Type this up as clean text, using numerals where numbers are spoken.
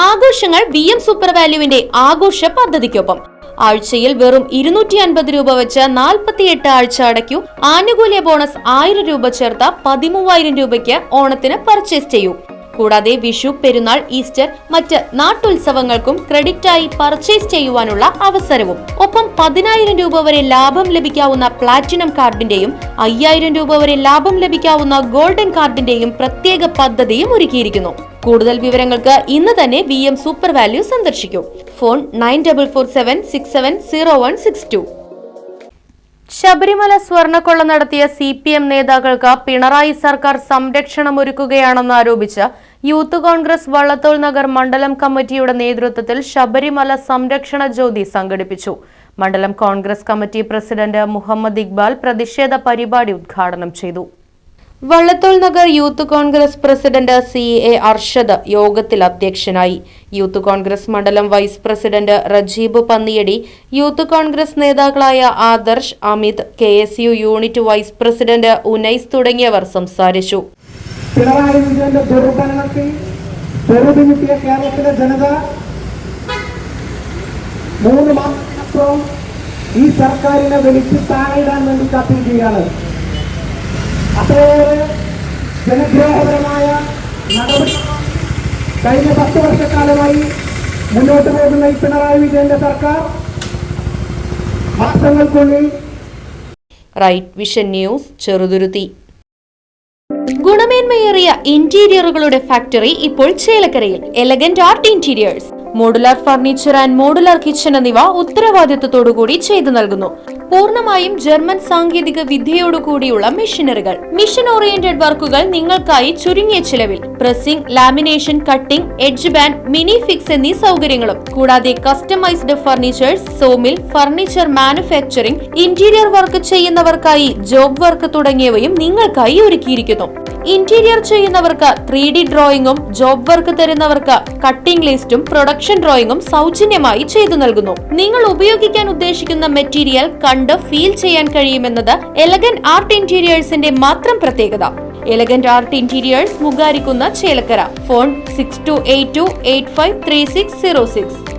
ആഘോഷങ്ങൾ VM super വാല്യുവിന്റെ ആഘോഷ പദ്ധതിക്കൊപ്പം ആഴ്ചയിൽ വെറും 250 രൂപ വെച്ച് 48 ആഴ്ച അടയ്ക്കൂ. ആനുകൂല്യ ബോണസ് 1000 രൂപ ചേർത്ത 13000 രൂപയ്ക്ക് ഓണത്തിന് പർച്ചേസ് ചെയ്യൂ. കൂടാതെ വിഷു, പെരുന്നാൾ, ഈസ്റ്റർ, മറ്റ് നാട്ടുത്സവങ്ങൾക്കും ക്രെഡിറ്റായി പർച്ചേസ് ചെയ്യുവാനുള്ള അവസരവും. ഒപ്പം 10000 രൂപ വരെ ലാഭം ലഭിക്കാവുന്ന പ്ലാറ്റിനം കാർഡിന്റെയും 5000 രൂപ വരെ ലാഭം ലഭിക്കാവുന്ന ഗോൾഡൻ കാർഡിന്റെയും പ്രത്യേക പദ്ധതിയും ഒരുക്കിയിരിക്കുന്നു. കൂടുതൽ വിവരങ്ങൾക്ക് ഇന്ന് തന്നെ VM സൂപ്പർ വാല്യൂ സന്ദർശിക്കൂ. ഫോൺ 9447670162. ശബരിമല സ്വർണ്ണക്കൊള്ള നടത്തിയ CPM നേതാക്കൾക്ക് പിണറായി സർക്കാർ സംരക്ഷണമൊരുക്കുകയാണെന്ന് ആരോപിച്ച് യൂത്ത് കോൺഗ്രസ് വള്ളത്തോൾ നഗർ മണ്ഡലം കമ്മിറ്റിയുടെ നേതൃത്വത്തിൽ ശബരിമല സംരക്ഷണ ജ്യോതി സംഘടിപ്പിച്ചു. മണ്ഡലം കോൺഗ്രസ് കമ്മിറ്റി പ്രസിഡന്റ് മുഹമ്മദ് ഇക്ബാൽ പ്രതിഷേധ പരിപാടി ഉദ്ഘാടനം ചെയ്തു. Vallathol Nagar youth Congress president CA Arshad യോഗത്തിൽ അധ്യക്ഷനായി. യൂത്ത് കോൺഗ്രസ് മണ്ഡലം vice president Rajeeb Panniyadi, youth Congress നേതാക്കളായ Adarsh, Amit, KSU unit vice president Unais തുടങ്ങിയവർ സംസാരിച്ചു. പിണറായി വിജയന്റെ ദുർഭരണത്തിൽ പൊറുതിമുട്ടിയ കേരളത്തിലെ ജനത 3 മാസത്തിനപ്പുറം ഈ സർക്കാരിനെ വലിച്ചു താഴെയിടാൻ വേണ്ടി കാത്തിരിക്കുകയാണ്. അത്രയേറെ ജനദ്രോഹപരമായ നടപടി കഴിഞ്ഞ 10 വർഷക്കാലമായി മുന്നോട്ട് പോകുന്ന ഈ പിണറായി വിജയന്റെ സർക്കാർ മാസങ്ങൾക്കുള്ളിൽ. Right vision news, Cheruthuruthy. ഗുണമേന്മയേറിയ ഇന്റീരിയറുകളുടെ ഫാക്ടറി ഇപ്പോൾ ചേലക്കരയിൽ. Elegant art interiors, modular furniture and modular kitchen എന്നിവ ഉത്തരവാദിത്തത്തോടുകൂടി ചെയ്തു നൽകുന്നു. പൂർണ്ണമായും ജർമ്മൻ സാങ്കേതിക വിദ്യയോടുകൂടിയുള്ള മെഷീനറികൾ, മിഷൻ ഓറിയന്റഡ് വർക്കുകൾ നിങ്ങൾക്കായി ചുരുങ്ങിയ ചിലവിൽ. Pressing, lamination, cutting, edge band, mini fix എന്നീ സൗകര്യങ്ങളും. കൂടാതെ customised furnitures, sawmill, furniture manufacturing, interior work ചെയ്യുന്നവർക്കായി ജോബ് വർക്ക് തുടങ്ങിയവയും നിങ്ങൾക്കായി ഒരുക്കിയിരിക്കുന്നു. ഇന്റീരിയർ ചെയ്യുന്നവർക്ക് 3D ഡ്രോയിങ്ങും, ജോബ് വർക്ക് തരുന്നവർക്ക് കട്ടിംഗ് ലിസ്റ്റും പ്രൊഡക്ഷൻ ഡ്രോയിങ്ങും സൗജന്യമായി ചെയ്തു നൽകുന്നു. നിങ്ങൾ ഉപയോഗിക്കാൻ ഉദ്ദേശിക്കുന്ന മെറ്റീരിയൽ കണ്ട് ഫീൽ ചെയ്യാൻ കഴിയുമെന്നത് എലഗന്റ് ആർട്ട് ഇന്റീരിയേഴ്സിന്റെ മാത്രം പ്രത്യേകത. Elegant art interiors, Mugarikkunna, Chelakkara. Phone 6282853606.